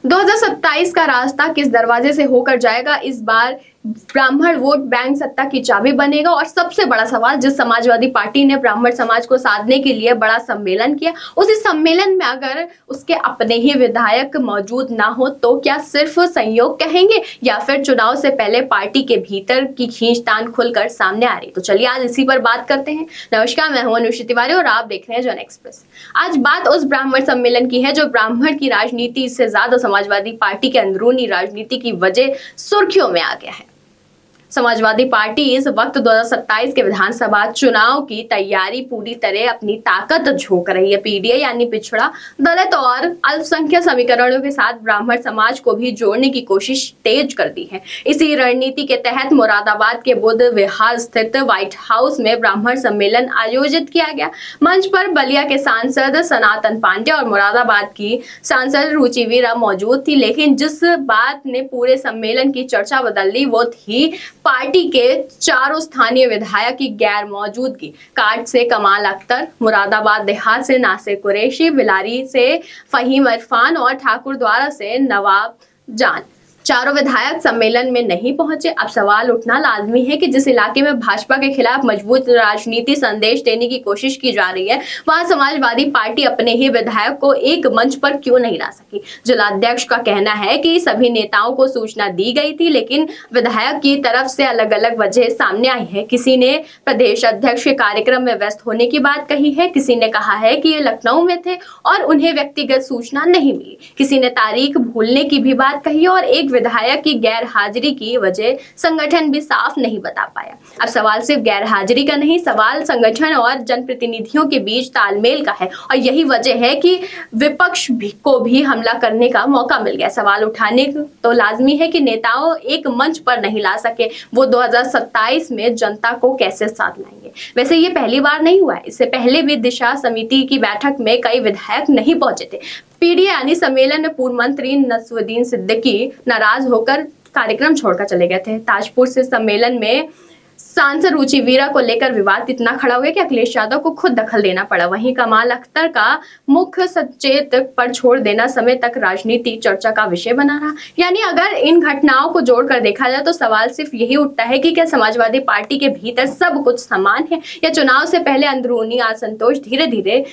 2027 का रास्ता किस दरवाजे से होकर जाएगा? इस बार ब्राह्मण वोट बैंक सत्ता की चाबी बनेगा। और सबसे बड़ा सवाल, जिस समाजवादी पार्टी ने ब्राह्मण समाज को साधने के लिए बड़ा सम्मेलन किया, उसी सम्मेलन में अगर उसके अपने ही विधायक मौजूद ना हो तो क्या सिर्फ संयोग कहेंगे या फिर चुनाव से पहले पार्टी के भीतर की खींचतान खुलकर सामने आ रही? तो चलिए आज इसी पर बात करते हैं। नमस्कार, मैं हूं अनुष्ठित तिवारी और आप देख रहे हैं जन एक्सप्रेस। आज बात उस ब्राह्मण सम्मेलन की है जो ब्राह्मण की राजनीति से ज्यादा समाजवादी पार्टी के अंदरूनी राजनीति की वजह सुर्खियों में आ गया है। समाजवादी पार्टी इस वक्त 2027 के विधानसभा चुनाव की तैयारी पूरी तरह अपनी ताकत झोंक रही है। पीडीए यानी पिछड़ा, दलित और अल्पसंख्यक समीकरणों के साथ ब्राह्मण समाज को भी जोड़ने की कोशिश तेज कर दी है। इसी रणनीति के तहत मुरादाबाद के बुद्ध विहार स्थित व्हाइट हाउस में ब्राह्मण सम्मेलन आयोजित किया गया। मंच पर बलिया के सांसद सनातन पांडे और मुरादाबाद की सांसद रुचि वीरा मौजूद थी, लेकिन जिस बात ने पूरे सम्मेलन की चर्चा बदल दी वो थी पार्टी के चारों स्थानीय विधायक की गैर मौजूदगी। काट से कमाल अख्तर, मुरादाबाद देहात से नासिर कुरैशी, बिलारी से फहीम इरफान और ठाकुर द्वारा से नवाब जान, चारों विधायक सम्मेलन में नहीं पहुंचे। अब सवाल उठना लाजमी है कि जिस इलाके में भाजपा के खिलाफ मजबूत राजनीति संदेश देने की कोशिश की जा रही है, वहां समाजवादी पार्टी अपने ही विधायक को एक मंच पर क्यों नहीं ला सकी? जिलाध्यक्ष का कहना है कि सभी नेताओं को सूचना दी गई थी, लेकिन विधायक की तरफ से अलग अलग वजह सामने आई है। किसी ने प्रदेश अध्यक्ष के कार्यक्रम में व्यस्त होने की बात कही है, किसी ने कहा है कि ये लखनऊ में थे और उन्हें व्यक्तिगत सूचना नहीं मिली, किसी ने तारीख भूलने की भी बात कही और एक विधायक की गैर हाजिरी की वजह संगठन भी साफ नहीं बता पाया। अब सवाल सिर्फ गैर हाजिरी का नहीं, सवाल संगठन और जनप्रतिनिधियों के बीच तालमेल का है और यही वजह है कि विपक्ष को भी हमला करने का मौका मिल गया। सवाल उठाने तो लाजमी है कि नेताओं एक मंच पर नहीं ला सके, वो 2027 में जनता को कैसे साथ लाएंगे? वैसे ये पहली बार नहीं हुआ है, इससे पहले भी दिशा समिति की बैठक में कई विधायक नहीं पहुंचे थे। पीडीए यानी सम्मेलन में पूर्व मंत्री नसरुद्दीन सिद्दीकी नाराज होकर कार्यक्रम छोड़कर चले गए थे। ताजपुर से सम्मेलन में सांसद रुचि वीरा को लेकर विवाद इतना खड़ा हो गया कि अखिलेश यादव को खुद दखल देना पड़ा। वहीं कमाल अख्तर का मुख्य सचेतक पर छोड़ देना समय तक राजनीति चर्चा का विषय बना रहा। यानी अगर इन घटनाओं को जोड़कर देखा जाए तो सवाल सिर्फ यही उठता है कि क्या समाजवादी पार्टी के भीतर सब कुछ समान है या चुनाव से पहले अंदरूनी असंतोष धीरे धीरे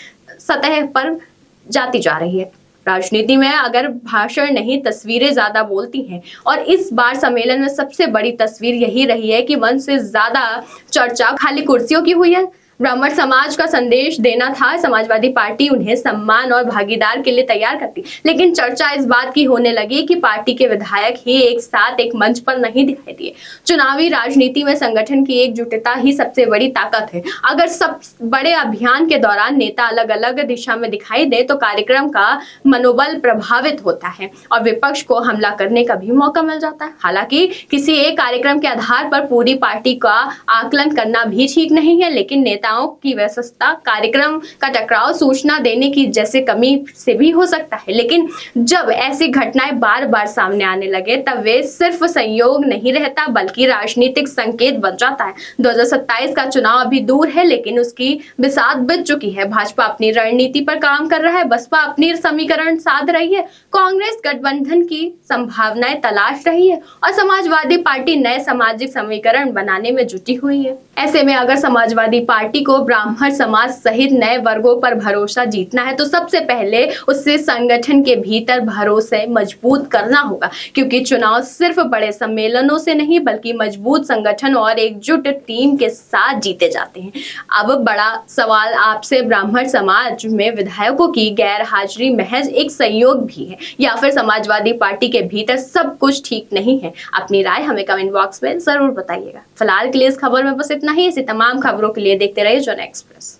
सतह पर जाती जा रही है। राजनीति में अगर भाषण नहीं तस्वीरें ज्यादा बोलती हैं और इस बार सम्मेलन में सबसे बड़ी तस्वीर यही रही है कि मन से ज्यादा चर्चा खाली कुर्सियों की हुई है। ब्राह्मण समाज का संदेश देना था, समाजवादी पार्टी उन्हें सम्मान और भागीदार के लिए तैयार करती, लेकिन चर्चा इस बात की होने लगी कि पार्टी के विधायक ही एक साथ एक मंच पर नहीं दिखाई दिए। चुनावी राजनीति में संगठन की एकजुटता ही सबसे बड़ी ताकत है। अगर सब बड़े अभियान के दौरान नेता अलग अलग दिशा में दिखाई दे तो कार्यक्रम का मनोबल प्रभावित होता है और विपक्ष को हमला करने का भी मौका मिल जाता है। हालांकि किसी एक कार्यक्रम के आधार पर पूरी पार्टी का आकलन करना भी ठीक नहीं है, लेकिन नेताओं की व्यस्तता, कार्यक्रम का टकराव, सूचना देने की जैसे कमी से भी हो सकता है। लेकिन जब ऐसी घटनाएं बार बार सामने आने लगे तब वे सिर्फ संयोग नहीं रहता बल्कि राजनीतिक संकेत बन जाता है। 2027 का चुनाव अभी दूर है, लेकिन उसकी बिसात बीत चुकी है। भाजपा अपनी रणनीति पर काम कर रहा है, बसपा अपनी समीकरण साध रही है, कांग्रेस गठबंधन की संभावनाएं तलाश रही है और समाजवादी पार्टी नए सामाजिक समीकरण बनाने में जुटी हुई है। ऐसे में अगर समाजवादी पार्टी को ब्राह्मण समाज सहित नए वर्गों पर भरोसा जीतना है तो सबसे पहले उससे संगठन के भीतर भरोसे मजबूत करना होगा, क्योंकि चुनाव सिर्फ बड़े सम्मेलनों से नहीं बल्कि मजबूत संगठन और एकजुट टीम के साथ जीते जाते हैं। अब बड़ा सवाल आपसे, ब्राह्मण समाज में विधायकों की गैर हाजिरी महज एक संयोग भी है या फिर समाजवादी पार्टी के भीतर सब कुछ ठीक नहीं है? अपनी राय हमें कमेंट बॉक्स में जरूर बताइएगा। फिलहाल के लिए इस खबर में बस इतना ही। ऐसी तमाम खबरों के लिए देखते रहिए जन एक्सप्रेस।